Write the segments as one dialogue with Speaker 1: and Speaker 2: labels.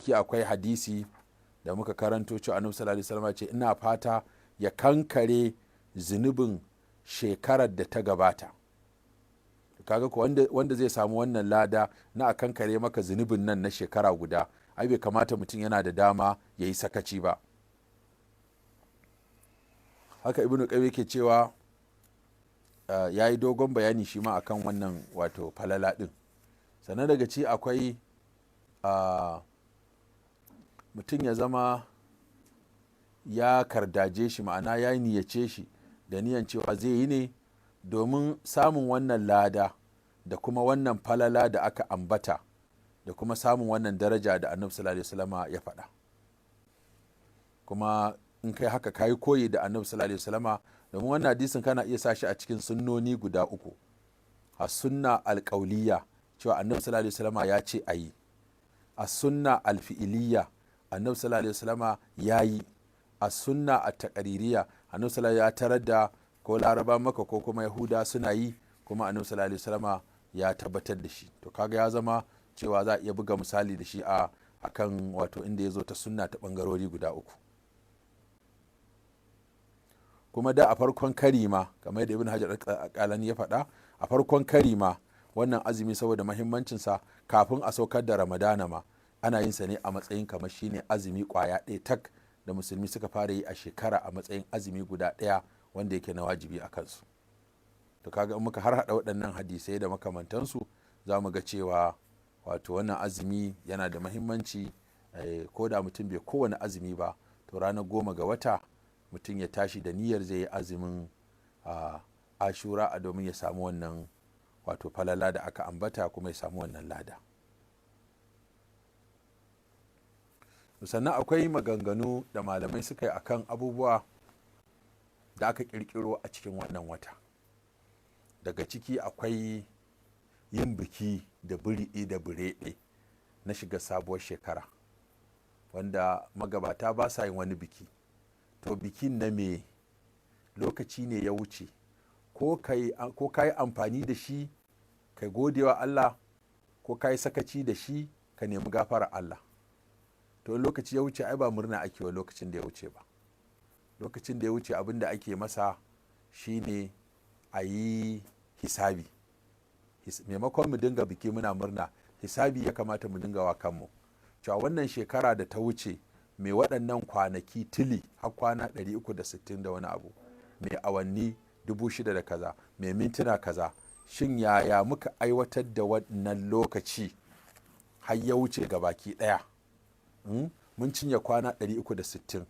Speaker 1: ki akwai hadisi da muka karanto cewa annabi sallallahu alaihi wasallam ce ina fata ya kankare zunubin shekarar da ta gabata. Kaga ko wanda zai samu wannan lada na a kankare maka zunubin nan na shekara guda, ai bai kamata mutum yana da dama ya yi sakaci ba. Haka ibnu qayyim yake cewa ya yi dogon bayani shi ma akan wannan wato falala din. Sannan daga ci akwai mutum ya zama ya kardaje shi, ma'ana ya niyyace shi da niyan cewa zai yi ne domin samun wannan lada da kuma wannan falala da aka ambata da kuma samun wannan daraja da annabi sallallahu alaihi wasallama ya faɗa. Kuma in kai haka kayi koyi da annabi sallallahu alaihi wasallama, domin wannan hadisin kana iya sa shi a cikin sunnoni guda uku. A sunna alƙauliyya cewa annabi sallallahu alaihi wasallama ya ce a yi, a sunna alfi'iliyya annabi sallallahu alaihi wasallama ya yi, a sunna a taƙaririya annabi sallallahu ya tarar da ko laraba maka ko kuma yahuda suna yi, kuma annabi sallallahu alaihi wasallama ya tabbatar da shi. To kaga ya zama cewa za a iya buga misali da shi a akan wato inda ya zo ta sunna ta bangarori guda uku. Kuma da a farkon karima kamar da ibn hajar al-asqalani ya faɗa, a farkon karima wannan azumi saboda mahimmancinsa kafin a saukar da ramadana ma ana yin sa ne a matsayin kamar shine azumi kwaya ɗaya tak da musulmi suka fara yi a shekara a matsayin azumi guda ɗaya wanda yake na wajibi a kansu. To kaga in muka har hada waɗannan hadisai da makamantansu za mu ga cewa wato wannan azumi yana da mahimmanci, ko da mutum bai kowane azumi ba, to ranar 10 ga wata mutum ya tashi da niyyar zai yi azumin ashura a domin ya samu wannan wato falala da aka ambata kuma ya samu wannan lada. Sannan akwai maganganu da malamai suka yi akan abubuwa da aka kirkiro a cikin wannan wata. Daga ciki akwai yin biki da buri'i da bureɗe na shiga sabuwar shekara, wanda magabata ba sa yin wani biki. To bikin na me lokaci ne ya wuce, ko ka yi amfani da shi kai godewa Allah, ko ka yi sakaci da shi ka nemi gafara Allah. To lokaci ya wuce ai ba murna ake wa lokacin da ya wuce ba. Lokacin da ya wuce abin da ake masa shine a yi hisabi. Maimakon mu dinga biki muna murna, hisabi ya kamata mu dinga wa kanmu cewa wannan shekara da ta wuce mai waɗannan kwanaki tili har kwana 360 da wani abu, mai awanni 6,000 da kaza, mai mintuna kaza, shin yaya muka aiwatar da wannan lokaci har ya wuce ga baki ɗaya? Mun cinye kwana 360,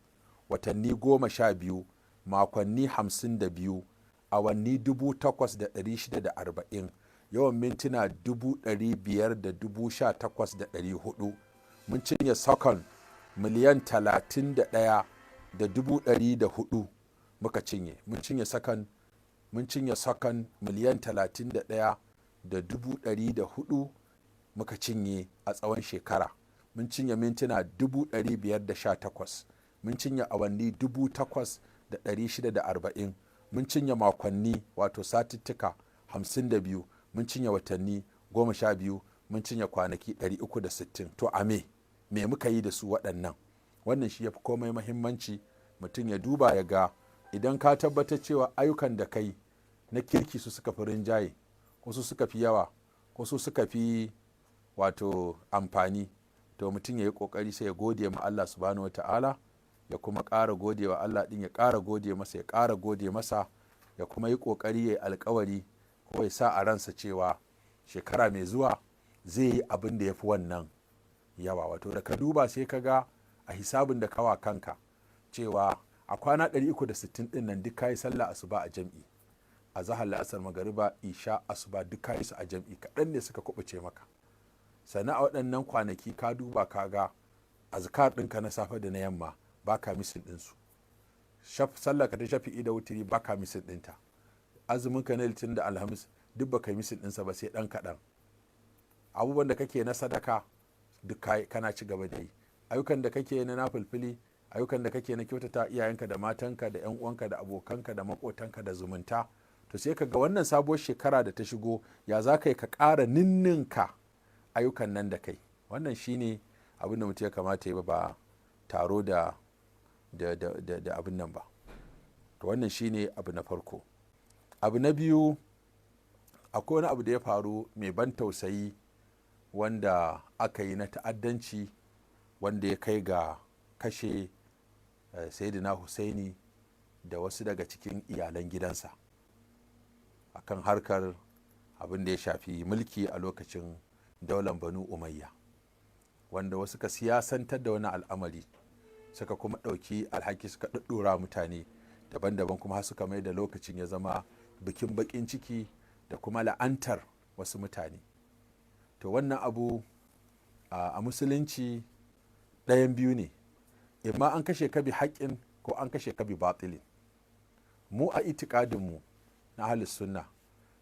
Speaker 1: watanni 12, makonni 52, awanni 8,640, yawan mintuna 518,400. Mun cinye sakon miliyan 31,104 muka cinye. Mun cinye sakon miliyan 31,104 muka cinye a tsawon shekara. Mun cinye mintuna 518, mun cinye awanni 8,640, mun cinye makonni wato satuttuka 52, mun cinye watanni 12, mun cinye kwanaki 360. To a me muka yi da su waɗannan? Wannan shi ya fi komai mahimmanci mutum ya duba ya ga, idan ka tabbatar cewa ayyukan da kai na kirki su suka fi rinjaye, ko su suka fi yawa, ko su suka fi wato amfani, to mutum ya yi ƙoƙari sai ya gode ma Allah subhanahu wata'ala, ya kuma ƙara gode wa Allah ɗin, ya ƙara gode masa, ya ƙara gode masa, ya kuma yi ƙoƙari ya yi alƙawari ko ya sa a ransa cewa shekara mai zuwa zai yi abin da ya fi wannan yawa. Wato da ka duba sai ka ga a hisabin da kawa kanka cewa a kwana 360 ɗin nan duk kayi sallah asuba a jam'i, a zahar la'asar magariba isha asuba duk kayi su a jam'i, kaɗan ne suka kubuce maka. Sannan a waɗannan kwanaki ka duba ka ga azkar ɗinka na safe da na yamma ba ka misin ɗinsu, sallar ka ta shafi'i da wutiri ba ka misin ɗinta, azumin ka na litinin da alhamis duk ba ka yi misin ɗinsa ba sai ɗan kaɗan. Abubuwan da kake na sadaka duk kana ci gaba da yi, ayyukan da kake na nafilfili, ayyukan da kake na kyautata iyayenka da matanka da yan uwanka da abokanka da makotanka da zumunta, to sai ka ga wannan sabuwar shekara da ta shigo ya za ka yi ka ƙara ninninka ayyukan nan da kai. Wannan shine abin da mutum ya kamata ya ba taro da abin nan ba. To wannan shine abu na farko. Abu na biyu, akwai wani abu da ya faru mai ban tausayi wanda aka yi na ta'addanci wanda ya kai ga kashe sayyidina Husaini da wasu daga cikin iyalan gidansa akan harkar abin da ya shafi mulki a lokacin daular Banu Umayya, wanda wasu ka siyasantar da wani al'amari suka kuma ɗauki alhaki suka ɗaɗɗora mutane daban-daban, kuma har suka mai da lokacin ya zama bikin baƙin ciki da kuma la'antar wasu mutane. To wannan abu a musulunci ɗayan biyu ne, imma an kashe ka bi haƙƙin ko an kashe ka bi batilin. Mu a itikadinmu na ahlus sunna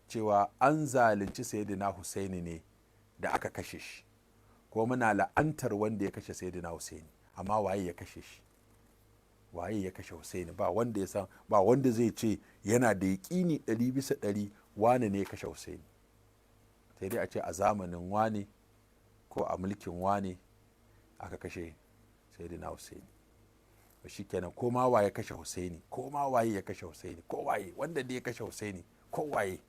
Speaker 1: cewa an zalunci sayyidina Husaini ne da aka kashe shi, ko muna la'antar wanda ya kashe sayyidina Husaini. Amma waye ya kashe shi? Waye ya kashe Husaini? Ba wanda ya san, ba wanda zai ce yana da yaƙini 100% wane ne ya kashe Husaini. Sai dai a ce a zamanin wane ko a mulkin wane aka kashe sayyidina Husaini. Shi kenan, ko ma waye ya kashe Husaini, ko ma waye ya kashe Husaini, ko waye wanda da ya kashe Husaini, ko waye,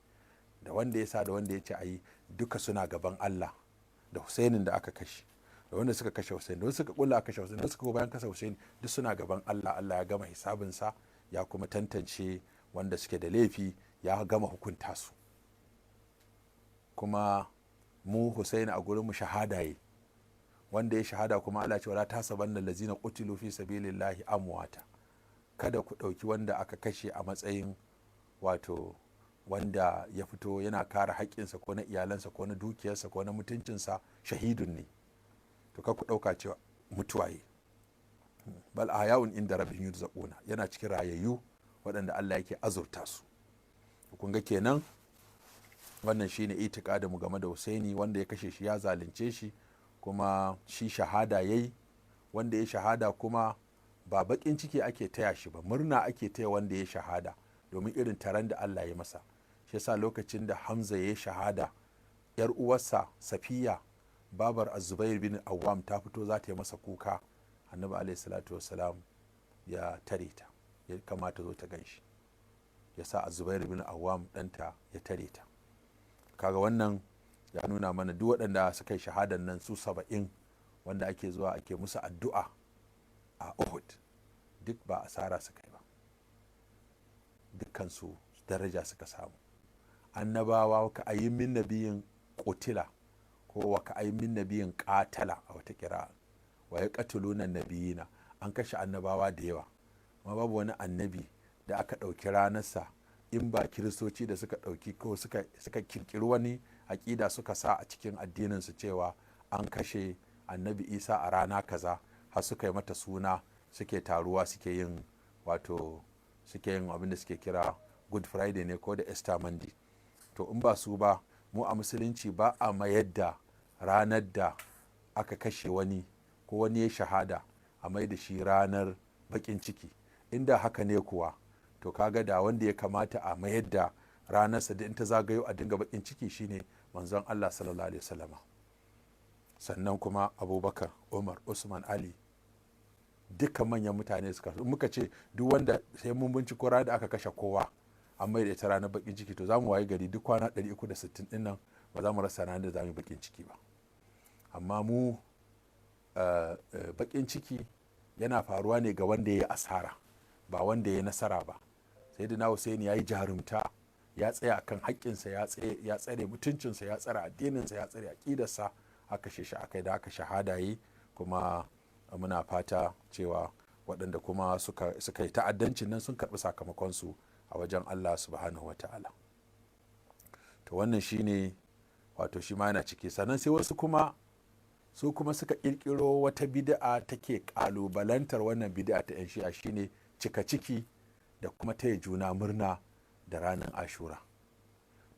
Speaker 1: da wanda ya sa da wanda ya ce a yi, duka suna gaban Allah. Da Husainin da aka kashe, da wanda suka kashe Husaini, da wanda suka kulla aka kashe Husaini, da suka bayan kashe Husaini, duk suna gaban Allah. Allah ya gama hisabinsa, ya kuma tantance wanda suke da laifi, ya gama hukunta su. Kuma mu Husaini a gurin mu shahada yi, wanda ya shahada kuma Allah ce wala tasabanna allazina qutilu fi sabilillahi amwata. Kada ku ɗauki wanda aka kashe a matsayin wato wanda ya fito yana kare haƙƙinsa ko na iyalansa ko na dukiyarsa ko na mutuncinsa, shahidun ne. To ka ku ɗauka cewa mutuwaye. Bal ahya'un inda rabbihim yurzaquna, yana cikin rayayyu waɗanda Allah yake azurta su. Kun ga kenan wannan shine itikadin mu game da Husaini, wanda ya kashe shi ya zalunce shi, kuma shi shahada yayi. Wanda ya shahada kuma ba baƙin ciki ake taya shi ba, murna ake taya wanda ya shahada, domin irin taron da Allah ya masa. Shi yasa lokacin da Hamza ya shahada, yar uwarsa Safiya babar Az-Zubair bin Awwam ta fito za ta yi masa kuka. Annabi alaihi salatu wassalam ya tare ta, ya kamata zo ta ganshi, ya sa Az-Zubair bin Awwam ɗanta ya tare ta. Kaga wannan ya nuna mana duk waɗanda suka yi shahadan nan su 70 wanda ake zuwa ake musu addu'a a Uhud, duk ba asara suka yi ba, dukkansu daraja suka samu. Annabawa ka ayi min nabiyin qutila ko wa ka ayi min nabiyin qatala a wata kira, wa ya qatuluna nabiyina, an kashe annabawa da yawa, amma babu wani annabi da aka ɗauki ranarsa in ba kiristoci da suka ɗauki ko suka kirkiri wani aƙida suka sa a cikin addininsu cewa an kashe annabi Isa a rana kaza, har suka yi mata suna, suke taruwa suke yin abin da suke kira Good Friday ne ko da Easter Monday. To in ba su ba, mu a musulunci ba a mayar da ranar da aka kashe wani ko wani ya shahada a mai da shi ranar bakin ciki. Inda haka ne kuwa, to kaga da wanda ya kamata a mayar da ranarsa da in ta zagayo a dinga bakin ciki shine manzon Allah sallallahu alaihi wasallama. Sannan kuma Abubakar, Umar, Usman, Ali, dukkan manyan mutane suka, muka ce duk wanda sai mun binciko ranar da aka kashe kowa an mai da ita ranar bakin ciki, to za mu waye gari duk kwana 360 din nan ba za mu rasa ranar da za mu yi bakin ciki ba. Amma mu bakin ciki yana faruwa ne ga wanda ya yi asara, ba wanda ya yi nasara ba. Sayyidina Husaini ya yi jarumta, ya tsaya akan haƙƙinsa, ya tsare mutuncinsa, ya tsare addininsa, ya tsare aƙidarsa, aka kashe shi akai da aka shahada yi. Kuma muna fata cewa waɗanda kuma suka yi ta'addancin nan sun karɓi sakamakonsu a wajen Allah subhanahu wa ta'ala. To wannan shine wato shi ma yana ciki. Sannan sai wasu kuma suka ƙirƙiro wata bid'a take ƙalubalantar wannan bid'a ta 'yan shi'a, shine cika ciki da kuma taya juna murna da ranar Ashura.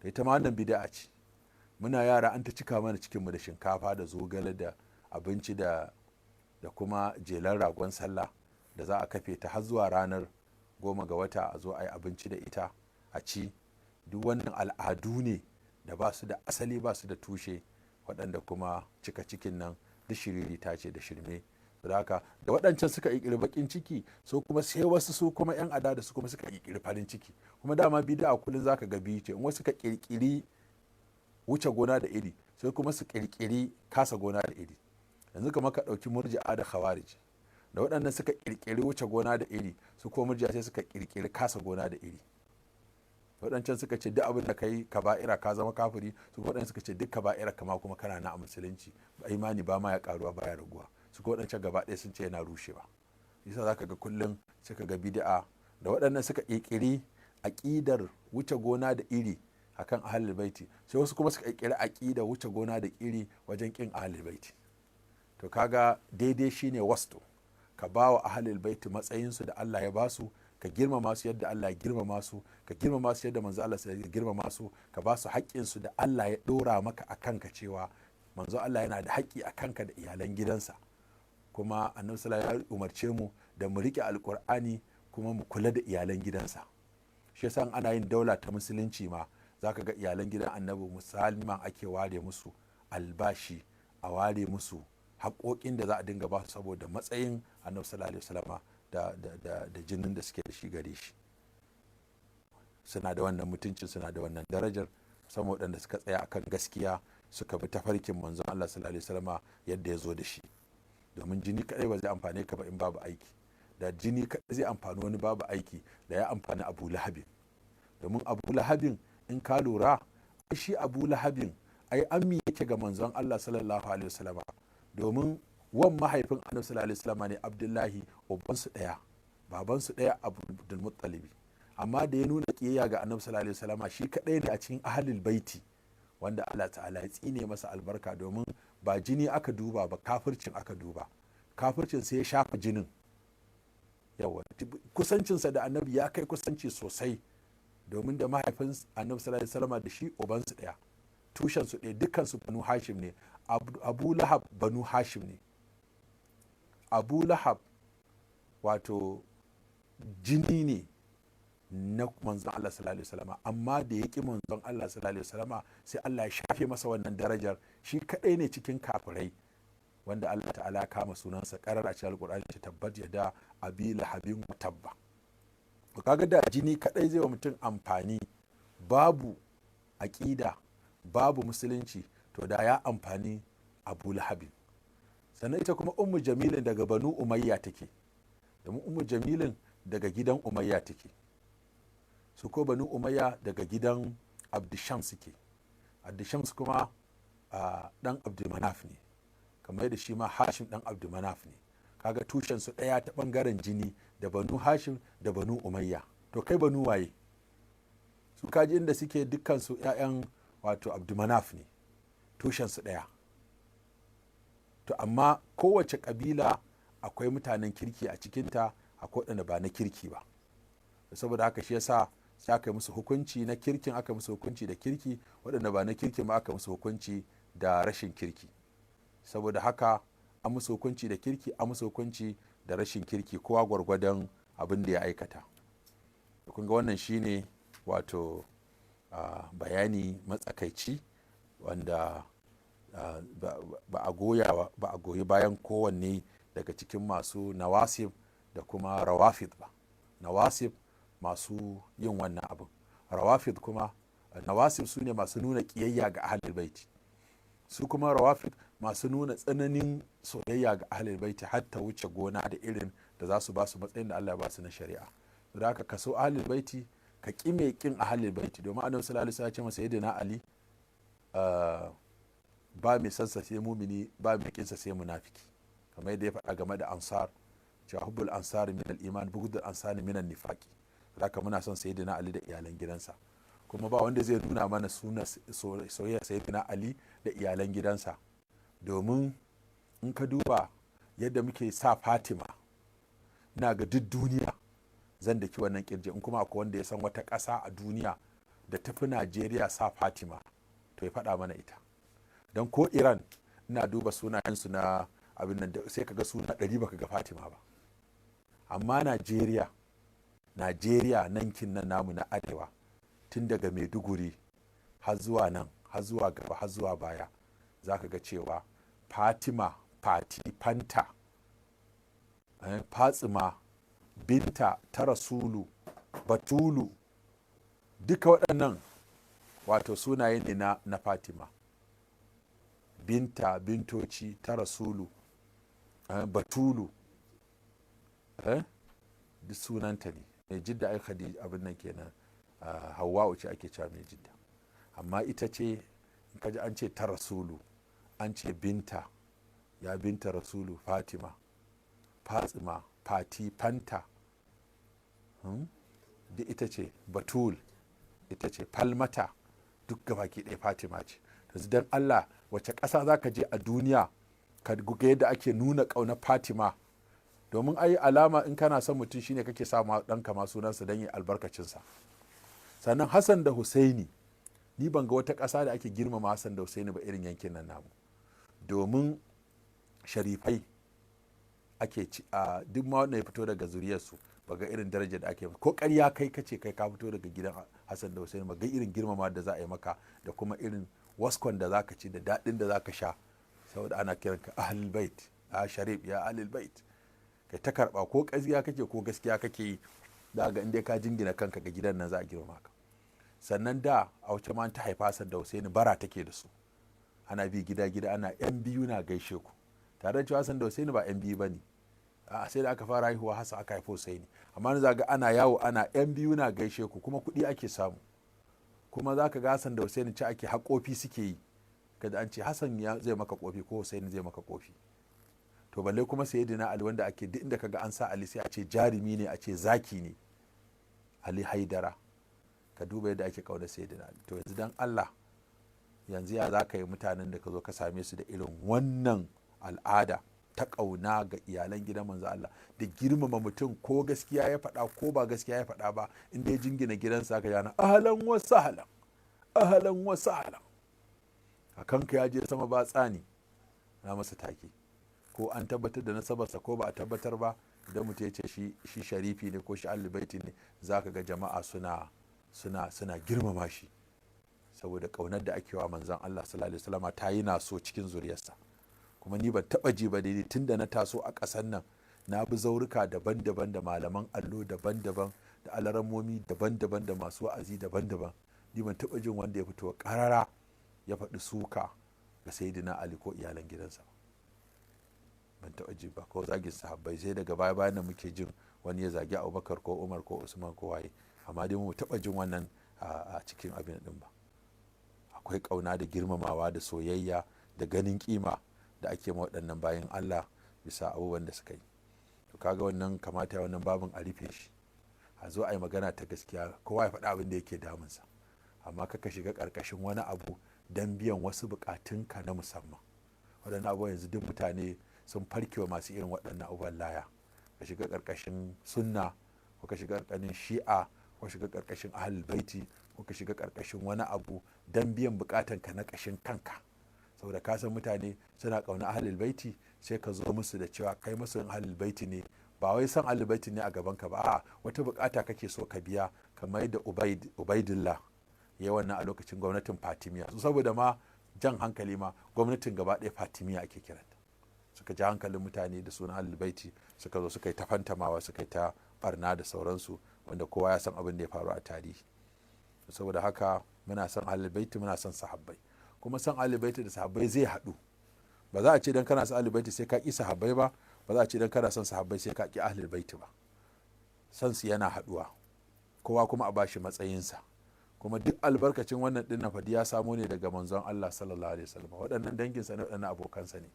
Speaker 1: Da ita ma wannan bid'a ce. Muna yara an ta cika mana cikinmu da shinkafa da zogale da abinci da kuma jelar ragon sallah da za a kafe ta har zuwa ranar 10 ga wata a zo a yi abinci da ita a ci. Duk wannan al'adu ne da ba su da asali, ba su da tushe, waɗanda kuma cika cikin nan duk shiriri ta ce da shirme. Da haka da waɗancan suka ƙirƙiri baƙin ciki, so kuma sai wasu su kuma 'yan ada da su kuma suka ƙirƙiri farin ciki. Kuma dama bid'a kullum zaka ga biyu ce, in wasu suka ƙirƙiri wuce gona da iri sai kuma su ƙirƙiri kasa gona da iri. Yanzu kamar ka ɗauki murji'a da khawarij, da waɗannan suka ƙirƙiri wuce gona da iri, su kuma murji'a sai suka ƙirƙiri kasa gona da iri. Waɗancan suka ce duk abin da kai kaba'ira ka zama kafiri, su waɗancan suka ce duk kaba'ira kama kuma kana na a musulunci, imani ba ma ya karuwa ba ya raguwa. Su waɗancan gaba ɗaya sun ce yana rushewa. Yasa zaka ga kullum suka ga bid'a da waɗannan suka ƙirƙiri aƙidar wuce gona da iri akan ahlul baiti, sai wasu kuma suka ƙirƙiri aƙidar wuce gona da iri wajen ƙin ahlul baiti. To kaga daidai shine wasto, ka ba wa ahlul baiti matsayinsu da Allah ya basu, ka girmama su yadda Allah ya girmama su, ka girmama su yadda manzo Allah ya girmama su, ka ba su haƙƙinsu da Allah ya ɗora maka a kanka, cewa manzo Allah yana da haƙƙi a kanka da iyalan gidansa. Kuma annabi sallallahu alaihi wasallam ya umarce mu da mu riƙe alƙur'ani kuma mu kula da iyalan gidansa. Shi yasa ana yin daula ta musulunci ma zaka ga iyalan gidan annabi musulman ake ware musu albashi, a ware musu haƙoƙin da za a dinga ba su saboda matsayin annabi sallallahu alaihi wasallam da jinin da suke da shi gare shi. Suna da wannan mutuncin, suna da wannan darajar, saboda waɗanda suka tsaya akan gaskiya suka bi tafarkin manzon Allah sallallahu alaihi wasallam yadda ya zo da shi. Domin jini kadai ba zai amfane ka ba in babu aiki. Da jini kadai zai amfani wani babu aiki, da ya amfani Abu Lahabin. Domin Abu Lahabin in ka lura, shi Abu Lahabin ai ammi yake ga manzon Allah sallallahu alaihi wasallam. Domin wan mahaifin annabi sallallahu alaihi wasallam ne Abdullahi, ubansu daya, babansu daya, Abdul Muttalib. Amma da ya nuna kiyayya ga annabi sallallahu alaihi wasallam, shi kadai ne a cikin ahlul baiti wanda Allah ta'ala ya tsine masa albarka, domin ba jini aka duba ba, kafircin aka duba. Kafircin sai ya shafa jinin. Yawa kusancinsa da annabi ya kai kusanci sosai, domin da mahaifin annabi sallallahu alaihi wasallam da shi ubansu daya, tushensu ɗaya, dukkansu banu hashim ne. Abu Lahab banu hashim ne. Abu Lahab wato jini ne na manzon Allah sallallahu alaihi wasallam, amma da ya ƙi manzon Allah sallallahu alaihi wasallam sai Allah ya shafe masa wannan darajar. Shi kadai ne cikin kafirai wanda Allah ta'ala ya kama sunansa karar a cikin alqur'ani, ta tabbat yada abi lahabin tabba. Kaga da jini kadai zai wa mutum amfani, babu aqida babu musulunci, to da ya amfani Abu Lahabin. Sannan ita kuma Ummu Jamilin daga Banu Umayya take, domin Ummu Jamilin daga gidan Umayya take, su ko Banu Umayya daga gidan Abdushams suke. Abdushams kuma dan Abdulmanaf ne, kamar yadda shi ma Hashim dan Abdulmanaf ne. Kaga tushen su daya ta bangaren jini, da Banu Hashim da Banu Umayya. To kai Banu waye? Su kaji inda suke dukkan su ƴaƴan wato Abdulmanaf ne, tushen su daya. To amma kowace kabila akwai mutanen kirki a cikinta, akwai waɗanda ba na kirki ba. Saboda haka shi yasa sai aka yi musu hukunci na kirkin, aka musu hukunci da kirki, waɗanda ba na kirkin ba aka musu hukunci da rashin kirki. Saboda haka an musu hukunci da kirki, an musu hukunci da rashin kirki, kowa gwargwadon abin da ya aikata. Kun ga wannan shine wato bayani matsakaici wanda ba a goyi bayan kowanne daga cikin masu nawasib da kuma rawafid ba. Nawasib masu yin wannan abin, rawafid kuma, nawasib su ne masu nuna kiyayya ga ahlul baiti, su kuma rawafid masu nuna tsananin soyayya ga ahlul baiti har ta wuce gona da irin da za su ba su matsayin da Allah ya ba su na shari'a. Da haka ka so ahlul baiti, ka ƙi mai ƙin ahlul baiti, domin annabi sallallahu alaihi wasallam ya ce masa sayyidina Ali, ba mai sansa sai mumini, ba mai ƙinsa sai munafiki, kamar yadda ya faɗa game da ansar, cewa hubbul ansar min al-iman, bughdul ansar min an-nifaqi. Da haka muna son sayyidina Ali da iyalan gidansa, kuma ba wanda zai nuna mana soyayya sayyidina Ali da iyalan gidansa, domin in ka duba yadda muke sa Fatima, ina ga duk duniya zan daki wannan kirji, in kuma akwai wanda ya san wata ƙasa a duniya da tafi Najeriya sa Fatima, to ya faɗa mana ita. Don ko Iran ina duba sunayensu na abin nan, sai ka ga suna 100 baka ga Fatima ba. Amma Najeriya nankin nan namu na arewa, tun daga Maiduguri har zuwa nan, har zuwa gaba, har zuwa baya, za ka ga cewa Fatima fati fanta, fatsima, binta ta rasulu, batulu, duka waɗannan wato sunaye ne na fatima. Binta, bintoci, ta rasulu, batulu, duk sunanta ne. Mai jidda ai Khadija abin nan kenan, Hawwa'u ce ake cewa mai jidda. Amma ita ce in kaji an ce ta rasulu, an ce binta, ya binta rasulu, fatima, fatsima, fati, fanta, duk ita ce. Batul ita ce. Falmata duk gabaki ɗaya fatima ce. yanzu don Allah wace ƙasa za ka je a duniya ka ga yadda ake nuna ƙaunar fatima? Domin ai alama in kana son mutum shine kake sa ma ɗanka ma sunansa don yi albarkacinsa. Sannan Hassan da Husaini, ni ban ga wata ƙasa da ake girmama Hassan da Husaini ba irin yankin nan namu. Domin sharifai ake ci a duk ma wanda ya fito daga zuriyarsu ba ga irin darajar da ake, ko ƙarya kai kace kai ka fito daga gidan Hassan da Husaini ba ga irin girmama da za a yi maka da kuma irin waskon da zaka ci da daɗin da zaka sha, saboda ana kiranka ahlul bait, a sharif ya ahlul bait, kai ta karba ko ƙarya kake ko gaskiya kake yi, da ga inda ka jingina kanka ga gidan nan za a girmama ka. Sannan da a wace ma ta haifa Hassan da Husaini bara take da su, ana bi gida gida ana yan biyu na gaishe ku, tare da cewa Hassan da Husaini ba yan biyu bane, a sai da aka fara haihuwa Hassan aka haifo Husaini, amma za ga ana yawo ana yan biyu na gaishe ku, kuma kuɗi ake samu, kuma za ka ga Hassan da Husaini ci ake haƙofi suke yi, kada an ce Hassan zai maka kofi ko Husaini zai maka kofi. To balle kuma sayyidina Ali wanda ake duk inda kaga an sa Ali sai a ce jarumi ne, a ce zaki ne, Ali Haidara. Ka duba yadda ake kauna sayyidina Ali. To yanzu dan Allah, yanzu ya za ka yi mutanen da ka zo ka same su da irin wannan al'ada ta ƙauna ga iyalan gidan manzo Allah, da girmama mutum ko gaskiya ya faɗa ko ba gaskiya ya faɗa ba, inda ya jingina gidansa ka yana ahlan wa sahlan, ahlan wa sahlan, a kanka ya je sama ba tsani na masa take, ko an tabbatar da nasabarsa ko ba a tabbatar ba, idan mutum ya ce shi sharifi ne ko shi ahlul baiti ne, za ka ga jama'a suna girmama shi, saboda ƙaunar da ake wa manzon Allah sallallahu alaihi wasallam ta yi na so cikin zuriyarsa. Kuma ni ban taba ji ba daidai tun da na taso a ƙasar nan, na bi zaurika daban-daban da malaman allo daban-daban da alaramomi daban-daban da masu wa'azi daban-daban, ni ban taba jin wanda ya fito ƙarara ya faɗi suka ga sayyidina Ali ko iyalan gidansa, ban taba ji ba, ko zagin sahabbai, sai daga baya bayan nan muke jin wani ya zagi Abubakar ko Umar ko Usman ko waye, amma dai mu taba jin wannan a cikin abin din ba. Akwai ƙauna da girmamawa da soyayya da ganin kima da ake ma waɗannan bayan Allah bisa abubuwan da suka yi. To kaga wannan kamata wannan babin a rufe shi, a zo a yi magana ta gaskiya, kowa ya faɗa abin da yake damunsa, amma kaka shiga ƙarƙashin wani abu don biyan wasu buƙatunka na musamman. Waɗannan abubuwan yanzu duk mutane sun farkewa masu irin waɗannan abubuwan laya, ka shiga ƙarƙashin sunna ko ka shiga ƙarƙashin shi'a ko shiga ƙarƙashin ahlul baiti ko ka shiga ƙarƙashin wani abu don biyan buƙatanka na ƙashin kanka. Saboda ka san mutane suna ƙauna ahlul baiti, sai ka zo musu da cewa kai musu ahlul baiti ne, ba wai san ahlul baiti ne a gaban ka ba, a'a wata bukata kake so ka biya, kamar yadda Ubaidillah ya wannan a lokacin gwamnatin Fatimiya. Saboda ma jan hankali ma gwamnatin gaba ɗaya Fatimiya ake kiranta, suka ji hankalin mutane da sunan ahlul baiti, suka zo suka yi ta fantamawa, suka yi ta barna da sauransu, wanda kowa ya san abin da ya faru a tarihi. Saboda haka muna son ahlul baiti, muna son sahabbai, kuma san ahlul baiti da sahabbai zai haɗu. Ba za a ce dan kana son ahlul baiti sai ka ƙi sahabbai ba, ba za a ce dan kana son sahabbai sai ka ƙi ahlul baiti ba. San su yana haɗuwa, kowa kuma a bashi matsayinsa. Kuma duk albarkacin wannan ɗin fadi ya samo ne daga manzon Allah sallallahu alaihi wasallam. Waɗannan danginsa ne, waɗannan abokansa ne.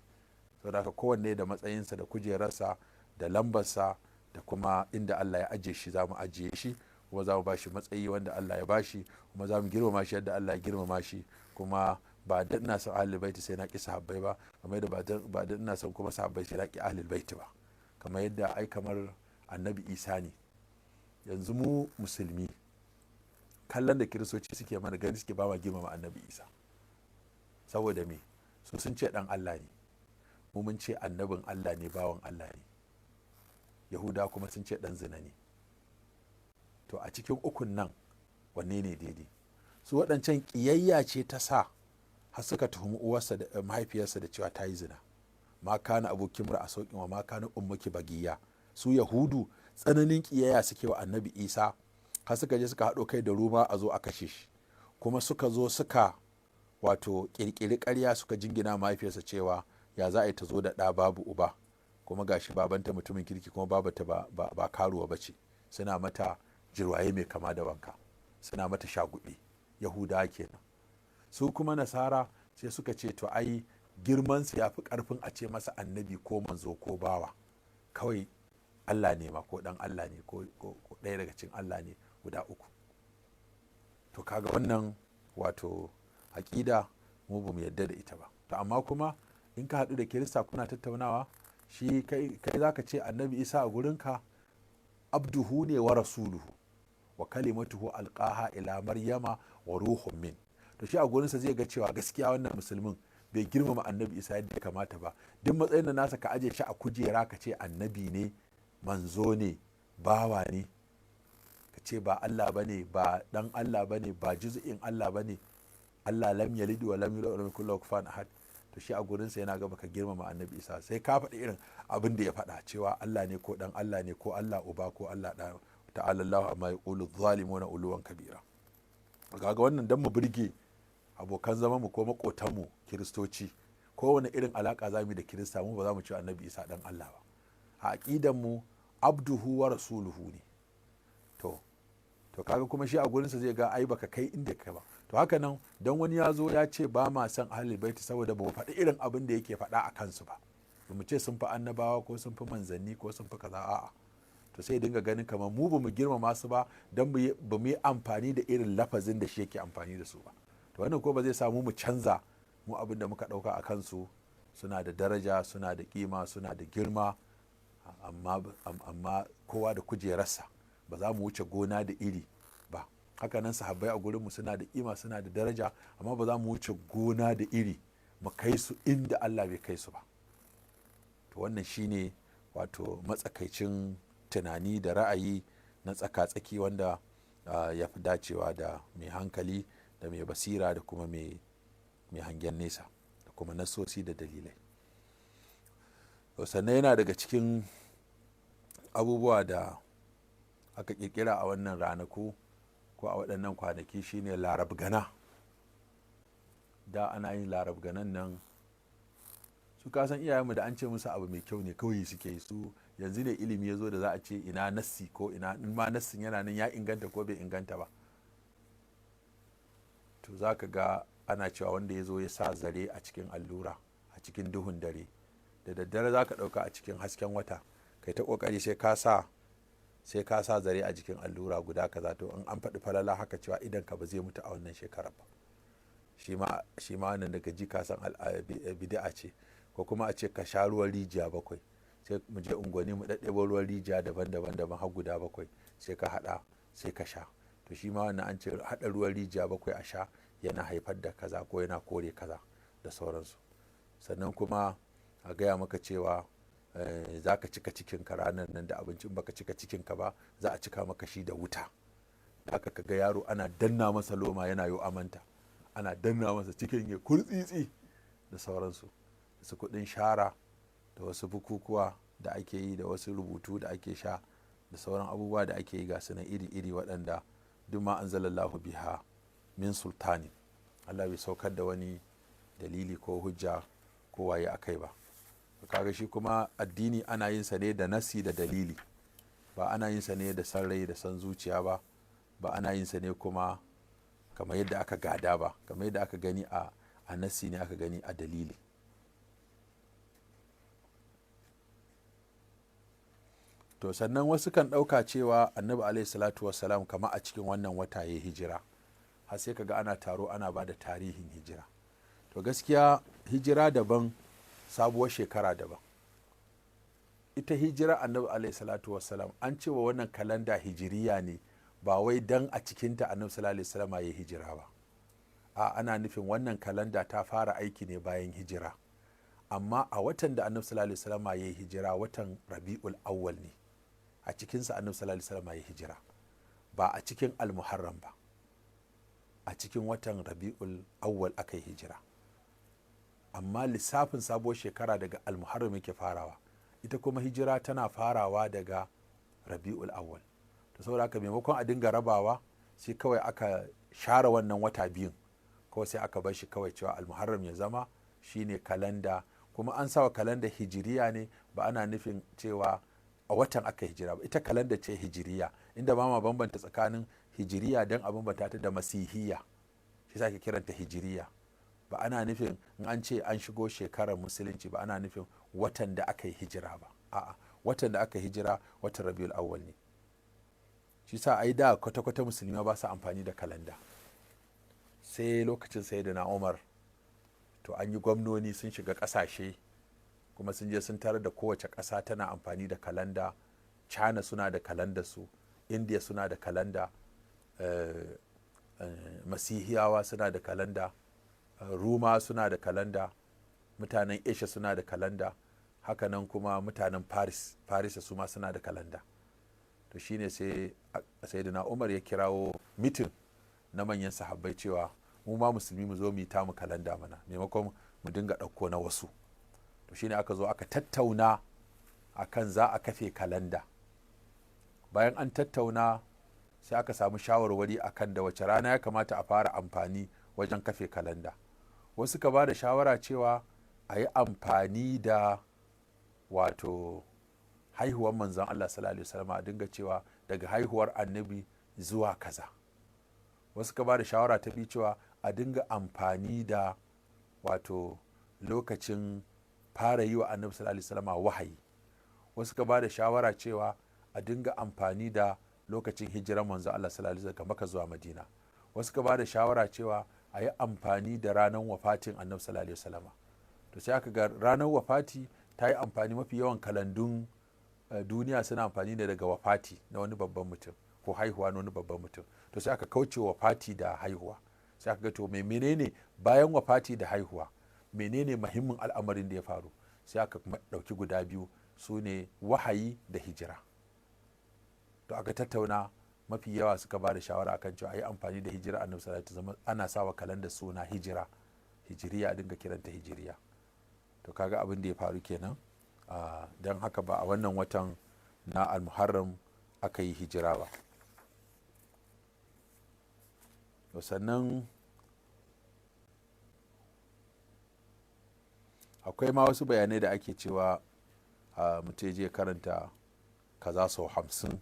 Speaker 1: Saboda haka kowanne da matsayinsa da kujerarsa da lambarsa da kuma inda Allah ya ajiye shi, za mu ajiye shi, kuma za mu bashi matsayi wanda Allah ya bashi, kuma za mu girmama shi yadda Allah ya girmama shi. Kuma ba da ina son ahlul baiti sai na ƙi sahabbai ba, kamar yadda ba da ina son kuma sahabbai sai na ƙi ahlul baiti ba. Kamar yadda ai kamar annabi Isa ne, yanzu mu musulmi kallon da kiristoci suke mana gani suke ba ma girmama annabi Isa, saboda me? Su sun ce dan Allah ne, mu mun ce annabin Allah ne, bawan Allah ne. Yahuda kuma sun ce dan zina ne. To a cikin ukun nan wanne ne daidai? Su waɗancan ƙiyayya ce ta sa har suka tuhumi uwarsa da mahaifiyarsa da cewa ta yi zina, ma kana abokin mura a sauƙin wa ma kana ummuki bagiya. Su yahudu tsananin ƙiyayya suke wa annabi isa, har suka je suka haɗo kai da ruma a zo a kashe shi, kuma suka zo suka wato ƙirƙiri ƙarya suka jingina mahaifiyarsa cewa ya za a yi ta zo da ɗa babu uba, kuma gashi babanta mutumin kirki kuma babata ba karuwa ba ce, suna mata jirwaye mai kama da wanka, suna mata shaguɓi. Yahudawa kenan. Su kuma nasara sai suka ce to ai girmansu ya fi ƙarfin a ce masa annabi ko manzo ko bawa, kawai Allah ne ma ko ɗan Allah ne ko ɗaya daga cikin Allah ne guda uku. To kaga wannan wato aƙida mu ba mu yarda da ita ba. To amma kuma in ka haɗu da kirista kuna tattaunawa, shi kai za ka ce annabi isa a gurinka abduhu ne wa rasuluhu wa kalimatuhu alqaha ila maryama wa ruhun min. To shi a gurinsa zai ga cewa gaskiya wannan musulmin bai girmama annabi isa yadda ya kamata ba. Duk matsayin da nasa ka aje shi a kujera ka ce annabi ne, manzo ne, bawa ne, ka ce ba Allah bane, ba dan Allah bane, ba juz'in Allah bane, Allah lam yalid wa lam yulad wa lam yakul lahu kufuwan ahad. To shi a gurinsa yana ga baka girmama annabi isa, sai ka faɗi irin abin da ya faɗa cewa Allah ne ko dan Allah ne ko Allah uba ko Allah ɗa, ta'ala Allah amma yaqulu zalimuna uluwan kabira. Kaga wannan dan mu burge abokan zaman mu ko makotan mu kiristoci, kowane irin alaka zamu da kirista mu ba za mu ce annabi isa dan Allah ba. A aqidan mu abduhu wa rasuluhu ne. To kaga kuma shi a gurinsa zai ga ai baka kai inda ka ba. To haka nan dan wani ya zo ya ce ba ma san ahlul baiti saboda ba mu faɗi irin abin da yake faɗa a kansu ba, mu ce sun fi annabawa ko sun fi manzanni ko sun fi kaza, a'a. To sai dinga ganin kamar mu ba mu girmama su ba dan ba mu yi amfani da irin lafazin da shi yake amfani da su ba. To wannan ko ba zai samu mu canza mu abin da muka ɗauka a kansu. Suna da daraja, suna da kima, suna da girma, amma kowa da kujerarsa, ba za mu wuce gona da iri ba. Haka nan sahabbai a gurinmu suna da kima, suna da daraja, amma ba za mu wuce gona da iri mu kai su inda Allah bai kai su ba. To wannan shine wato matsakaicin tunani da ra'ayi na tsaka-tsaki wanda ya fi dacewa da mai hankali da mai basira da kuma mai hangen nesa da kuma nasosi da dalilai. Sannan yana daga cikin abubuwa da aka kirkira a wannan ranaku ko a waɗannan kwanaki shine larabgana. Da ana yin larabganan nan, su kasan iyayenmu da an ce musu abu mai kyau ne kawai suke yi. Su yanzu ne ilimi ya zo da za a ce ina nassi ko ina, in ma nassin yana nan ya inganta ko bai inganta ba. To za ka ga ana cewa wanda ya zo ya sa zare a cikin allura a cikin duhun dare, da daddare za ka ɗauka a cikin hasken wata, kai ta ƙoƙari sai ka sa zare a jikin allura guda kaza. To in an faɗi falala haka cewa idan ka ba zai mutu a wannan shekarar ba. Shi ma wannan daga ji ka san bid'a ce. Ko kuma a ce ka sha ruwan rijiya 7, sai mu je unguwanni mu ɗaɗɗebo ruwan rijiya daban-daban har guda 7, sai ka haɗa sai ka sha. To shi ma wannan an ce haɗa ruwan rijiya 7 a sha yana haifar da kaza ko yana kore kaza da sauransu. Sannan kuma a gaya maka cewa za ka cika cikinka ranar nan da abincin, baka cika cikinka ba za a cika maka shi da wuta. Haka ka ga yaro ana danna masa loma yana yo amanta, ana danna masa cikin ya kurtsitsi da sauransu. Su kuɗin shara da wasu bukukuwa da ake yi da wasu rubutu da ake sha da sauran abubuwa da ake yi ga su na iri-iri waɗanda duk ma anzalallahu biha min sultani. Allah bai saukar da wani dalili ko hujja ko waye a kai ba. Kaga shi kuma addini ana yin sa ne da nasi da dalili, ba ana yin sa ne da san rai da san zuciya ba, ba ana yin sa ne kuma kamar yadda aka gada ba, kamar yadda aka gani a nasi ne aka gani a dalili. To sannan wasu kan ɗauka cewa annabi alaihi salatu wassalam kama a cikin wannan wata ya hijira, har sai kaga ana taro ana ba da tarihin hijira. To gaskiya hijira daban, sabuwar shekara daban. Ita hijira annabi alaihi salatu wassalam an ce wa wannan kalanda hijiriya ne, ba wai dan a cikinta annabi sallallahu alaihi wasallam ya hijira ba. Ana nufin wannan kalanda ta fara aiki ne bayan hijira, amma a watan da annabi sallallahu alaihi wasallam ya hijira watan Rabiul Awwal ne. A cikinsa annabi sallallahu alaihi wasallam ya hijira, ba a cikin Al-Muharram ba, a cikin watan Rabiul Awwal aka yi hijira. amma lissafin sabuwar shekara daga almuharram yake farawa, ita kuma hijira tana farawa daga rabi'ul awwal. to saboda haka maimakon a dinga rabawa sai kawai aka share wannan wata biyun, kawai sai aka bar shi kawai cewa almuharram ya zama shine kalanda, kuma an sawa kalanda hijiriya ne, ba ana nufin cewa a watan aka hijira ba, ita kalanda ce hijiriya, inda ba ma bambanta tsakanin hijiriya don a bambanta ta da masihiyya, shi sa ke kiranta hijiriya. Ba ana nufin in an ce an shigo shekarar musulunci ba ana nufin watan da aka yi hijira ba, a'a watan da aka hijira watan rabiul awwal ne. shi sa ai da kwata-kwata musulmi ba su amfani da kalanda, sai lokacin sayyidina Umar to an yi gwamnoni sun shiga ƙasashe kuma sun je sun tarar da kowace ƙasa tana amfani da kalanda. China suna da kalanda su, India suna da kalanda, masihiyawa suna da kalanda, Ruma suna da kalanda, mutanen Asia suna da kalanda, hakanan kuma mutanen Paris su ma suna da kalanda. to shine sai sayyidina Umar ya kirawo mitin na manyan sahabbai cewa mu ma musulmi mu zo mu yi tamu kalanda mana, maimakon mu dinga ɗauko na wasu. to shine aka zo aka tattauna akan za a kafe kalanda. Bayan an tattauna sai aka samu shawarwari akan da wace rana ya kamata a fara amfani wajen kafe kalanda. Wasu ka ba da shawara cewa a yi amfani da wato haihuwar manzon Allah sallallahu alaihi wasallam, a dinga cewa daga haihuwar annabi zuwa kaza. Wasu ka ba da shawara ta bi cewa a dinga amfani da wato lokacin fara yi wa annabi sallallahu alaihi wasallam wahayi. Wasu ka ba da shawara cewa a dinga amfani da lokacin hijirar manzon Allah sallallahu alaihi wasallam daga Makka zuwa Madina. Wasu ka ba da shawara cewa a yi amfani da ranar wafatin annabi sallallahu alaihi wasallam. to sai aka ga ranar wafati ta yi amfani, mafi yawan kalandun duniya suna amfani da daga wafati na wani babban mutum ko haihuwa na wani babban mutum. to sai aka kauce wafati da haihuwa, sai aka ga to menene bayan wafati da haihuwa, menene muhimmin al'amarin da ya faru, sai aka ɗauki guda biyu, su ne wahayi da hijira. to aka tattauna, mafi yawa suka ba da shawara akan cewa a yi amfani da hijira annabi sallallahu alaihi wasallam, ana sawa kalandar suna hijiriya, dinga kiranta hijiriya. to kaga abin da ya faru kenan. don haka ba a wannan watan na almuharram aka yi hijira ba. sannan akwai ma wasu bayanai da ake cewa mutum je karanta kaza sau 50,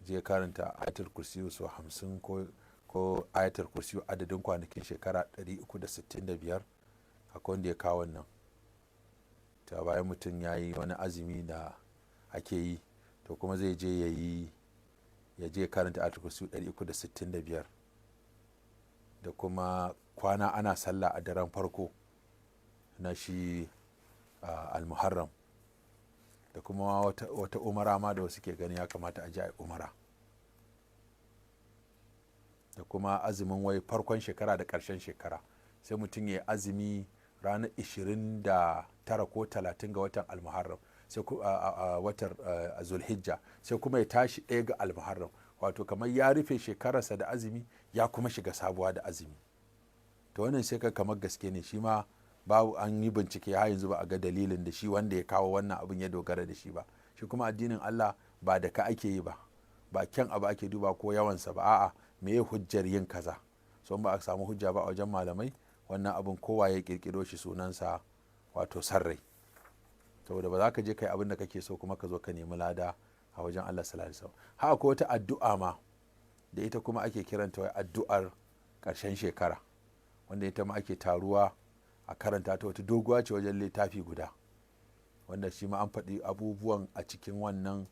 Speaker 1: je karanta ayatul kursiyu sau 50 ko ayatul kursiyu adadin kwanakin shekara 365. akwai wanda ya kawo wannan ta bayan mutum ya yi wani azumi da ake yi, to kuma zai je ya je karanta ayatul kursiyu 365 da kuma kwana ana sallah a daren farko na shi almuharram, da kuma wata umara ma da wasu ke gani ya kamata a ji a umara, da kuma azumin wai farkon shekara da ƙarshen shekara. sai mutum ya azumi ranar 29 ko 30 ga watan almuharram, sai watan zulhijja, sai kuma ya tashi ɗaya ga almuharram, wato kamar ya rufe shekararsa da azumi ya kuma shiga sabuwa da azumi. to wannan sai ka kamar gaske ne, shi ma babu, an yi bincike har yanzu ba a ga dalilin da shi wanda ya kawo wannan abin ya dogara da shi ba. shi kuma addinin Allah ba da ka ake yi ba, ba kyan abu ake duba ko yawansa ba, a'a me ya hujjar yin kaza. so ba a samu hujja ba a wajen malamai, wannan abin kowa ya kirkiro shi sunansa wato sarrai, saboda ba za ka je kai abin da kake so kuma ka zo ka nemi lada a wajen Allah sallallahu alaihi wasallam. haka ko wata addu'a ma da ita kuma ake kiranta wai addu'ar ƙarshen shekara, wanda ita ma ake taruwa a karanta ta, wata doguwa ce wajen littafi guda, wanda shi ma an faɗi abubuwan a cikin wannan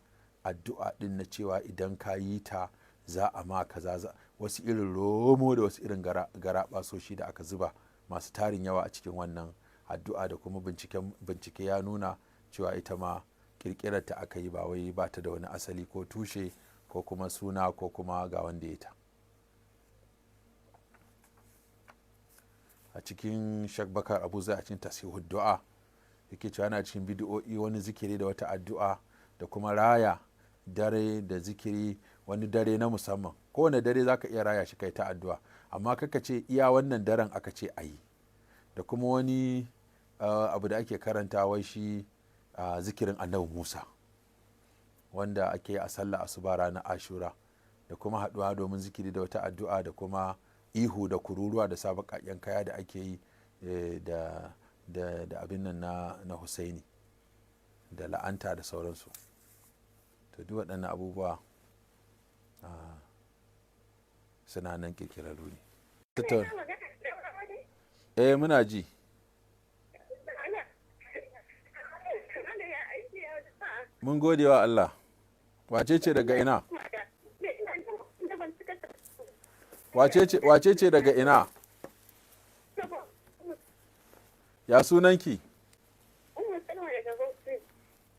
Speaker 1: addu'a ɗin na cewa idan ka yi ta za a ma kaza, wasu irin romo da wasu irin garaɓasoshi da aka zuba masu tarin yawa a cikin wannan addu'a, da kuma bincike ya nuna cewa ita ma ƙirƙirar ta aka yi, ba wai ba ta da wani asali ko tushe ko kuma suna ko kuma ga wanda ya ta. a cikin Sheikh Bakar Abu Zai a cikin tasihud du'a yake cewa yana cikin bidiyo'i wani zikiri da wata addu'a da kuma raya dare da zikiri, wani dare na musamman. kowane dare za ka iya raya shi kai ta addu'a, amma kaka ce iya wannan daren aka ce a yi. da kuma wani abu da ake karanta wai shi zikirin annabi Musa wanda ake a sallah asuba ranar Ashura, da kuma haɗuwa domin zikiri da wata addu'a, da kuma ihu da kururuwa da sa baƙaƙen kaya da ake yi da abin nan na Husaini da la'anta da sauransu. To duk waɗannan abubuwa suna nan ƙirƙirarru ne. Muna ji. Mun gode wa Allah. Wace ce daga ina? Wace ce daga ina? Ya sunanki?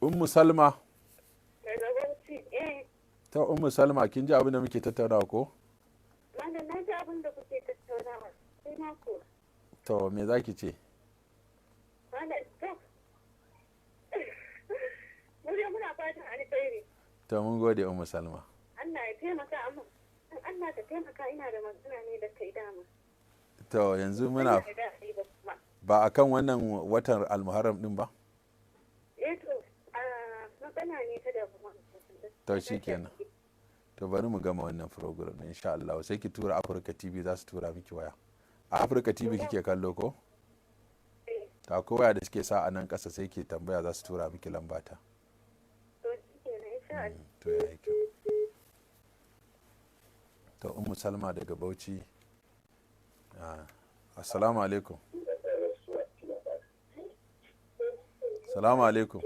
Speaker 1: Ummu Salma. Ta Ummu Salma, kin ji abin da muke tattaunawa ko?
Speaker 2: Na ji abin da kuke tattaunawa. Sai na ko.
Speaker 1: To me za ki ce?
Speaker 2: Muna fatan alkhairi.
Speaker 1: To mun gode Ummu Salma.
Speaker 2: Allah ya taimaka, amma Allah ta taimaka, ina da magana ne da kai dama.
Speaker 1: To yanzu muna ba a kan wannan watan almuharram din ba?
Speaker 2: To magana ne ta da
Speaker 1: to shi kenan. To bari mu gama wannan program insha Allah, sai ki tura Africa TV, za su tura miki waya. A Africa TV kike kallo ko? Ta ko waya da suke sa a nan ƙasa, sai ki tambaya, za su tura miki lambata.
Speaker 2: To shi kenan insha Allah.
Speaker 1: To yayi kyau. To Ummu Salma daga Bauchi. Assalamu alaikum. Assalamu alaikum.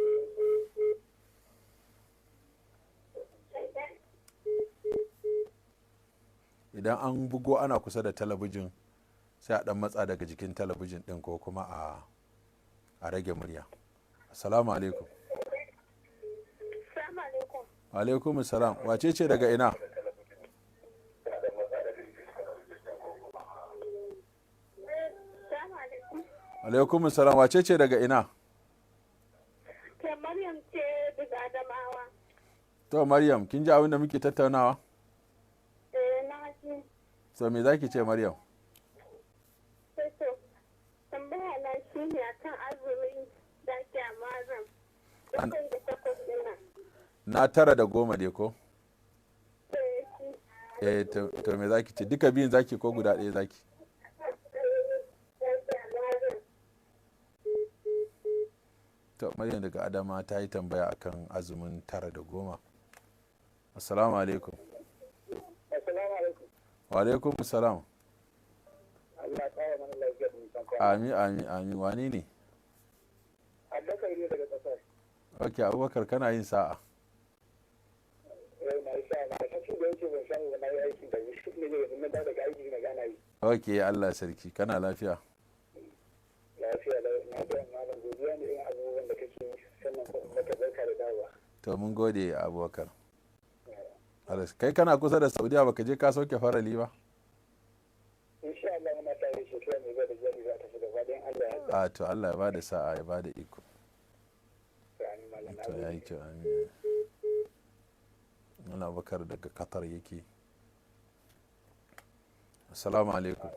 Speaker 1: Idan an bugo ana kusa da talabijin, sai a dan matsa daga jikin talabijin din, ko kuma a rage murya. Assalamu alaikum.
Speaker 2: Assalamu alaikum.
Speaker 1: Alaikum assalam. Wace ce daga ina? Alaikum assalam. Wace ce daga ina?
Speaker 2: Ke Maryam ce daga Adamawa.
Speaker 1: To Maryam, kin ji abin da muke tattaunawa?
Speaker 2: Na ji.
Speaker 1: So me zaki ce Maryam?
Speaker 2: Sai to tambaya na shi ne akan azumin da ke a Muharram. Bakwai da takwas ɗin
Speaker 1: Na 9 da 10 dai ko?
Speaker 2: nan.
Speaker 1: To me zaki ce? Duka biyun zaki ko guda ɗaya zaki? To Maryam daga Adama ta yi tambaya akan azumin 9 da 10. Assalamu alaikum.
Speaker 2: Assalamu alaikum.
Speaker 1: Wa alaikum assalam.
Speaker 2: Allah ya kawo mana lafiya da nisan kwana.
Speaker 1: Amin amin amin. Wani ne?
Speaker 2: Abubakar ne daga ƙasar.
Speaker 1: Ok, Abubakar kana yin sa'a.
Speaker 2: Na yi sa'a, na kashin da yake ban samu na yi aiki da shi ne zai na da daga aiki na gana yi.
Speaker 1: Ok, Allah sarki, kana lafiya?
Speaker 2: Lafiya da na da malam godiya ne irin abubuwan da kake sannan kuma ka barka da dawowa.
Speaker 1: To mun gode Abubakar. Kai kana kusa da Saudiya, baka je ka sauke farali ba?
Speaker 2: Insha Allah muna tare shekara mai zuwa da jari za ta fi gaba ɗayan Allah ya sa.
Speaker 1: To Allah ya bada sa'a, ya bada iko. To ya yi kyau, amin. Wani Abubakar daga Qatar yake. Assalamu alaikum.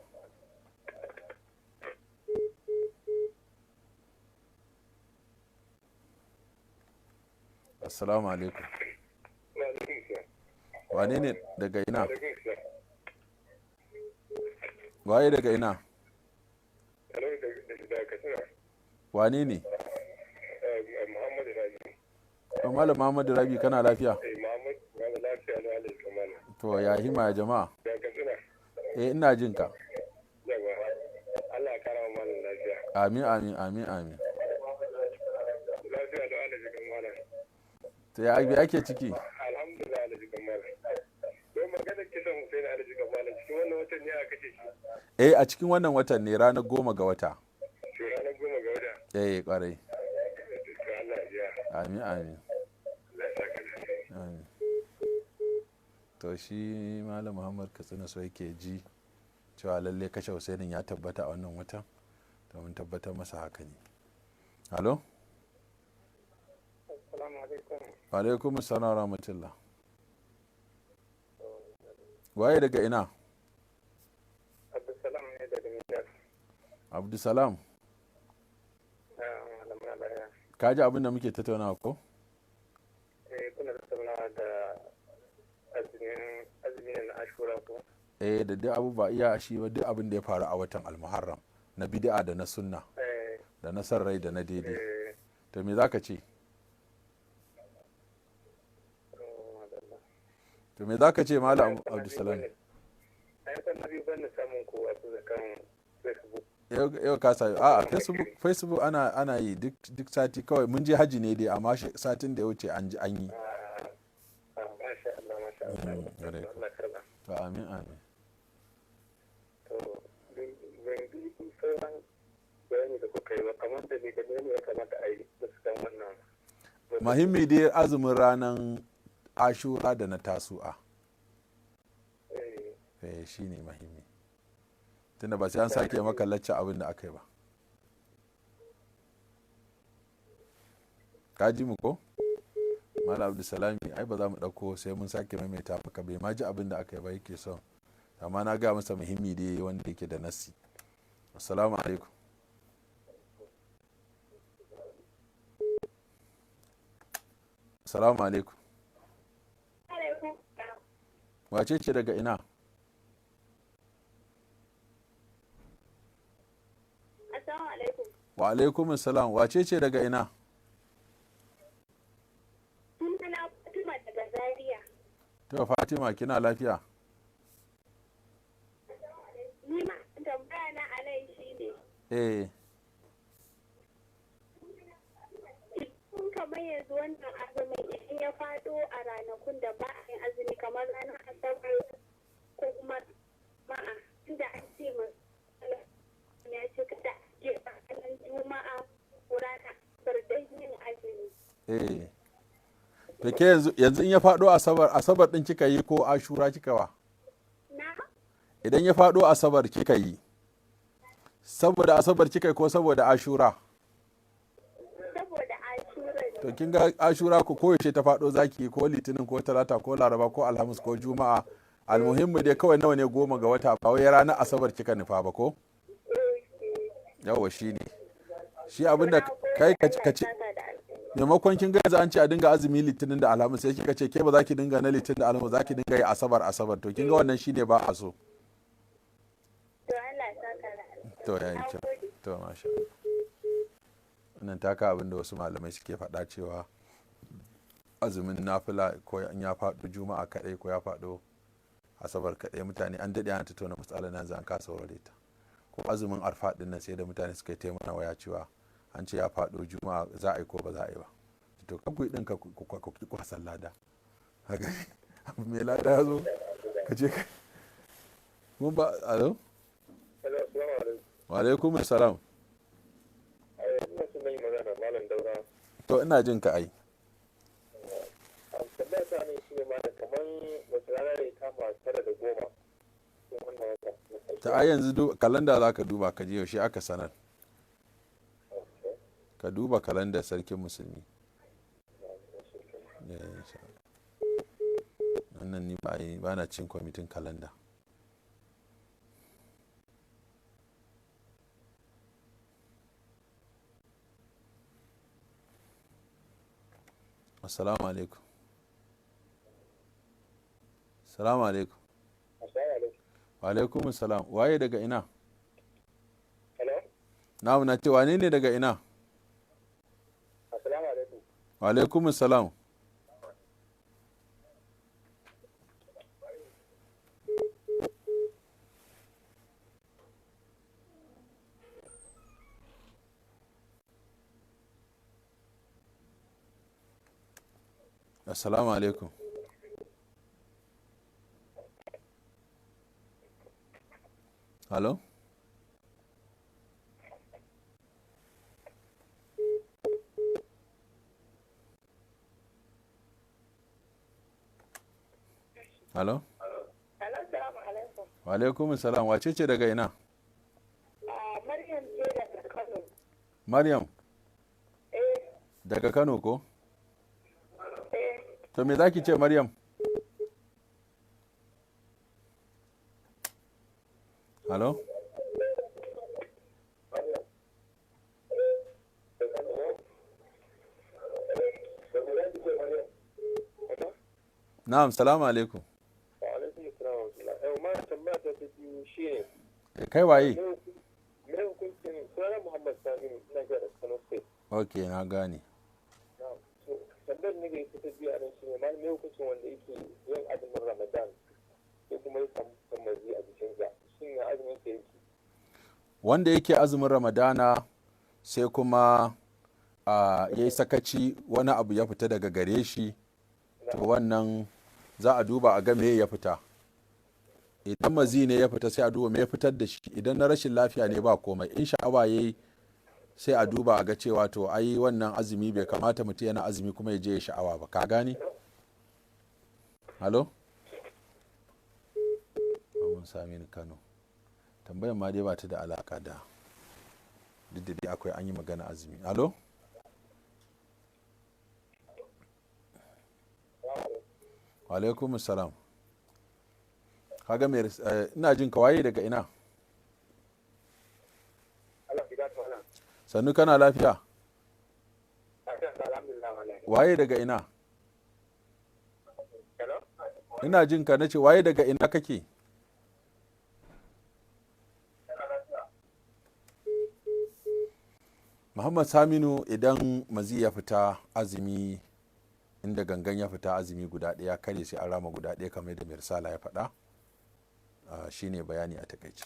Speaker 1: Assalamu alaikum. Wane ne daga ina? Waye daga ina? Wane ne? Malam Muhammadu Rabi, kana lafiya? To ya hima ya jama'a? Ina jin ka. Amin amin amin amin. To ya ake ciki?
Speaker 2: Alhamdulillah da jikin malam. Don magana kisan Hussein Ali jikin malam, cikin wannan watan ne aka kashe shi.
Speaker 1: A cikin wannan watan ne, ranar 10 ga wata.
Speaker 2: Ranar 10 ga wata?
Speaker 1: Kwarai.
Speaker 2: Allah ya biya.
Speaker 1: Amin amin.
Speaker 2: Allah ya saka da
Speaker 1: amin. To shi Malam Muhammad Katsina so yake ji cewa lalle kashe Husainin ya tabbata a wannan watan, to mun tabbatar masa haka ne. Halo?
Speaker 2: Assalamu alaikum.
Speaker 1: Wa alaikum assalam wa rahmatullah. Waye daga ina?
Speaker 2: Abdulsalam ne daga Nijar.
Speaker 1: Abdulsalam,
Speaker 3: malam na baya.
Speaker 1: ka ji abin da muke tattaunawa ko?
Speaker 3: Kuna tattaunawa da azumin na ashura ko?
Speaker 1: Da duk abu ba iya shi ba, duk abin da ya faru a watan almuharram na bid'a da na sunna da na san rai da na daidai. To me za ka ce? To me za ka ce malam Abdulsalam?
Speaker 3: Ayyukan na biyu ban da samun kowa su zakan Facebook.
Speaker 1: Yau ka sa a Facebook ana yi duk sati, kawai mun je haji ne dai, amma satin da ya wuce an yi.
Speaker 3: Masha Allah, masha Allah. Allah karba.
Speaker 1: To amin amin.
Speaker 3: To ban bi sauran bayani da kuka yi ba, kamar da ne ya kamata a yi da su kan wannan.
Speaker 1: Muhimmi dai azumin ranar ashura da na tasu'a. Shi ne muhimmi. Tunda ba sai an sake maka lacca abin da aka yi ba. Ka ji mu ko? Malam Abdulsalami, ai ba za mu ɗauko sai mun sake maimaita maka, bai ma ji abin da aka yi ba yake son. Amma na ga masa muhimmi dai wanda yake da nassi. Assalamu alaikum. Assalamu alaikum. Wace ce daga ina? Wa alaikum salam. Wace ce daga ina?
Speaker 2: Sunana Fatima daga Zaria.
Speaker 1: To Fatima, kina lafiya?
Speaker 2: Ni ma tambaya na a nan shine. Kun kamar yanzu wannan azumin idan ya faɗo a ranakun da ba a yin azumi, kamar ranar Asabar ko kuma ma'a, inda an ce ya ce kada a je ranar Juma'a ko ranar Asabar don yin azumi.
Speaker 1: Da ke yanzu in ya faɗo asabar ɗin kika yi ko ashura kika wa? Idan ya faɗo asabar kika yi, saboda asabar kika yi ko saboda ashura?
Speaker 2: Saboda ashura.
Speaker 1: To kin ga ashura ko koyaushe ta faɗo zaki, ko litinin ko talata ko laraba ko alhamis ko juma'a, almuhimmi dai kawai nawa ne 10 ga wata, ba wai ranar asabar kika nufa ba ko? Yawa shi ne shi abinda kai ka ce, maimakon kin ga yanzu an ce a dinga azumi litinin da alhamis, sai kika ce ke ba za ki dinga na litinin da alhamis, za ki dinga yi asabar, to kin ga wannan shi ne ba a so. To ya yi kyau. To masha wannan taka abinda wasu malamai suke faɗa cewa azumin nafila ko in ya faɗo juma'a kaɗai ko ya faɗo asabar kaɗai, mutane an daɗe ana tattauna matsalar nan, zan kasa warware ta. Ko azumin arfa ɗin nan sai da mutane suka yi taimana waya cewa an ce ya faɗo juma'a za a yi ko ba za a yi ba. To kan ku yi ɗin ka ki kwasan lada, haka abu mai lada ya zo ka ce mun ba. Alo? Wa alaikum salam. To ina jin ka ai. Ta ai yanzu kalanda za ka duba ka je yaushe aka sanar. Ka duba kalandar sarkin musulmi. Wannan ni ba na cin kwamitin kalanda. Assalamu alaikum. Assalamu alaikum. Wa alaikum salam. Waye daga ina? Na'am, na ce wane ne daga ina?
Speaker 3: Assalamu alaikum.
Speaker 1: Wa alaikum salam. Assalamu alaikum. Hello? Hello?
Speaker 2: Assalamu alaikum.
Speaker 1: Wa alaikum salam. Wace ce daga ina?
Speaker 2: Maryam ce daga Kano.
Speaker 1: Maryam? Daga Kano ko? To me za ki ce Maryam? Hello? na'am, salamu alaikum.
Speaker 3: Wa alaikum assalam wa rahmatullah. Yau ma tambaya ta biyu shi ne
Speaker 1: Kai waye?
Speaker 3: me hukuncin sunan Muhammad Sani na ga Kano State.
Speaker 1: Ok, na gane.
Speaker 3: So tambayar ne ga ita ta biyu a nan shi ne ma me hukuncin wanda yake yin azumin Ramadan ko kuma ya samu mazi a jikinsa shin ya azumin sa yake?
Speaker 1: Wanda yake azumin ramadana sai kuma ya yi sakaci wani abu ya fita daga gare shi, to wannan za a duba a ga me ya fita. Idan mazi ne ya fita sai a duba me ya fitar da shi. Idan na rashin lafiya ne ba komai. In sha'awa ya yi sai a duba a ga cewa to ai wannan azumi bai kamata mutum yana azumi kuma ya je ya sha'awa ba. Ka gani? Halo? Mamun Saminu Kano. Tambayar ma dai ba ta da alaka da duk da dai akwai an yi magana azumi. Halo? Wa alaikum salam. Kaga mai ina jin ka, waye daga ina? Sannu, kana lafiya? Waye daga ina? Ina jin ka, nace waye daga ina kake? Muhammad Saminu, idan mazi ya fita azumi, inda gangan ya fita azumi guda ɗaya kare sai an rama guda ɗaya kamar da mai risala ya faɗa. Shine bayani a takaice.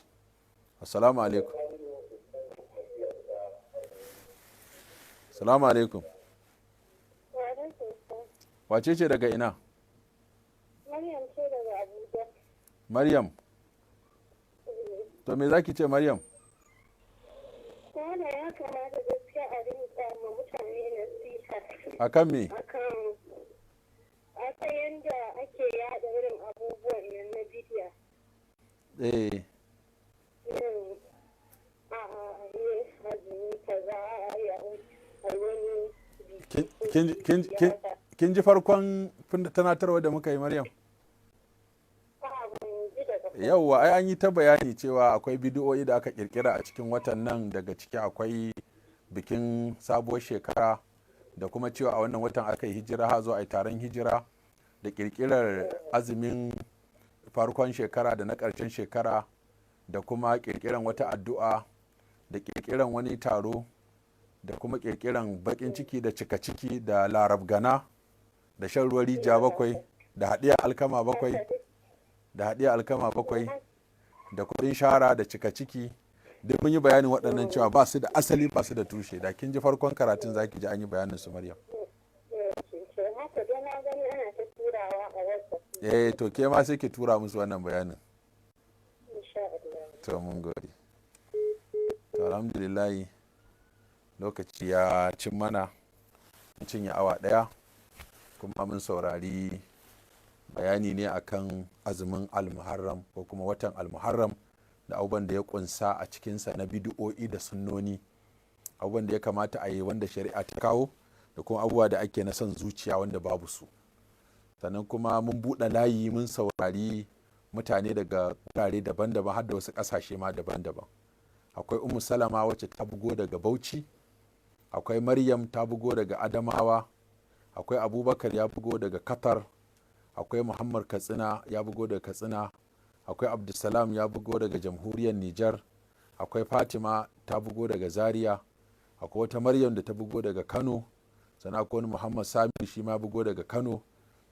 Speaker 1: Assalamu alaikum. Assalamu alaikum. Wace ce daga ina?
Speaker 2: Maryam ce daga Abuja.
Speaker 1: Maryam. To me zaki ce Maryam?
Speaker 2: Wanda ya kamata gaskiya a rinka ma mutane nasiha.
Speaker 1: Akan me?
Speaker 2: Akan yadda ake yada irin abubuwan nan na bidiyo.
Speaker 1: Eh. Kin ji farkon tunatarwa da muka yi, Maryam? Yauwa, ai an yi ta bayani cewa akwai bidiyoyi da aka kirkira a cikin watan nan, daga ciki akwai bikin sabuwar shekara da kuma cewa a wannan watan aka yi hijira ha zo a yi taron hijira da kirkirar azumin farkon shekara da na ƙarshen shekara da kuma kirkiran wata addu'a da kirkiran wani taro da kuma kirkiran bakin ciki da cika ciki da larabgana da shan ruwan rijiya bakwai da haɗiya alkama bakwai da kuɗin shara da cika ciki. Duk mun yi bayanin waɗannan cewa ba su da asali, ba su da tushe. Da kin ji farkon karatun zaki ji an yi bayanin su, Maryam. To ke ma sai ki tura musu wannan bayanin. To mun gode. To alhamdulillah, lokaci ya cin mana, mun cinye awa ɗaya kuma mun saurari bayani ne akan azumin almuharram ko kuma watan almuharram da abubuwan da ya kunsa a cikinsa na bidi'o'i da sunnoni, abubuwan da ya kamata a yi wanda shari'a ta kawo da kuma abubuwa da ake na son zuciya wanda babu su. Sannan kuma mun buɗe layi mun saurari mutane daga wurare daban-daban har da wasu ƙasashe ma daban-daban. Akwai Ummu Salama wacce ta bugo daga Bauchi, akwai Maryam ta bugo daga Adamawa, akwai Abubakar ya bugo daga Qatar, akwai Muhammad Katsina ya bugo daga Katsina, akwai Abdulsalam ya bugo daga jamhuriyar Nijar, akwai Fatima ta bugo daga Zaria, akwai wata Maryam da ta bugo daga Kano, sannan akwai wani Muhammad Sami shi ma bugo daga Kano,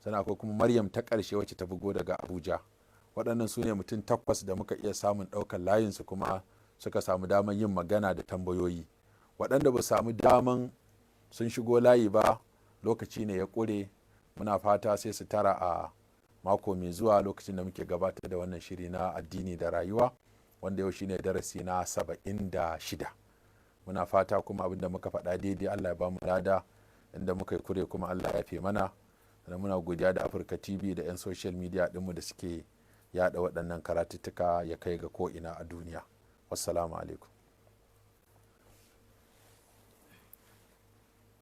Speaker 1: sannan akwai kuma Maryam ta ƙarshe wacce ta bugo daga Abuja. Waɗannan su ne mutum 8 da muka iya samun ɗaukar layinsu kuma suka samu daman yin magana da tambayoyi. Waɗanda ba samu daman sun shigo layi ba, lokaci ne ya ƙure, muna fata sai su tara a mako mai zuwa lokacin da muke gabatar da wannan shiri na addini da rayuwa, wanda yau shine darasi na 76. Muna fata kuma abinda muka faɗa daidai Allah ya bamu lada, inda muka yi kure kuma Allah ya fi mana. Sannan muna godiya da Africa TV da 'yan social media ɗinmu da suke yada waɗannan karatuttuka ya kai ga ko'ina a duniya. Wassalamu alaikum.